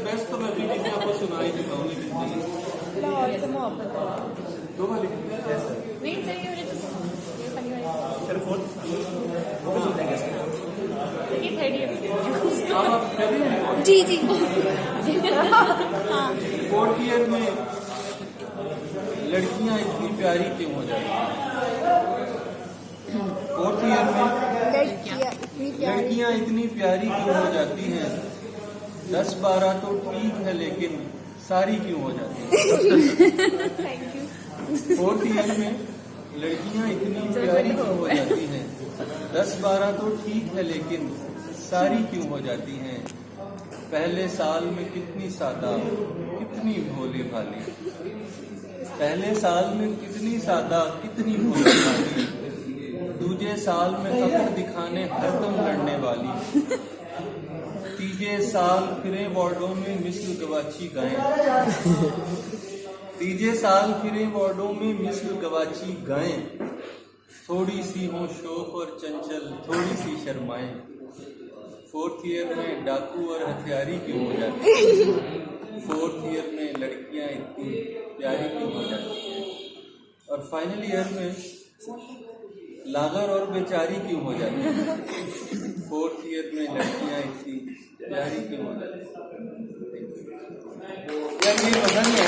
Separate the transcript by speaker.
Speaker 1: Best तो मैं भी चीजें आपको सुनाई देता हूँ, लेकिन
Speaker 2: लाहौर से मोहब्बत
Speaker 1: दो वाली
Speaker 2: नहीं चाहिए मुझे तो ये वाली
Speaker 1: फिर फोर्थ
Speaker 2: ये थर्ड ईयर
Speaker 1: आप कर रही हैं?
Speaker 2: जी जी
Speaker 1: फोर्थ ईयर में लड़कियां इतनी प्यारी क्यों हो जाती हैं? फोर्थ ईयर में लड़कियां इतनी प्यारी क्यों हो जाती हैं? 10-12 तो ठीक है, लेकिन सारी क्यों हो जाती हैं? फोर्थ ईयर में लड़कियां इतनी प्यारी क्यों हो जाती हैं? 10-12 तो ठीक है, लेकिन सारी क्यों हो जाती हैं? पहले साल में कितनी सादा, कितनी भोली भाली, पहले साल में कितनी सादा, कितनी भोली भाली, दूजे साल में अकड़ दिखाने हरदम लड़ने वाली, तीजे साल फिरे वार्डों में मिस्र गवाची गाएं, तीजे साल फिरे वार्डों में मिस्र गवाची गाएं, थोड़ी सी हो शौक और चंचल, थोड़ी सी शर्माएं। फोर्थ ईयर में डाकू और हथियारी क्यों हो जाती है? फोर्थ ईयर में लड़कियां इतनी प्यारी क्यों हो जाती हैं? और फाइनल ईयर में लागर और बेचारी क्यों हो जाती है? फोर्थ ईयर में लड़कियां इतनी प्यारी क्यों हो जाती हैं? यार ये पता नहीं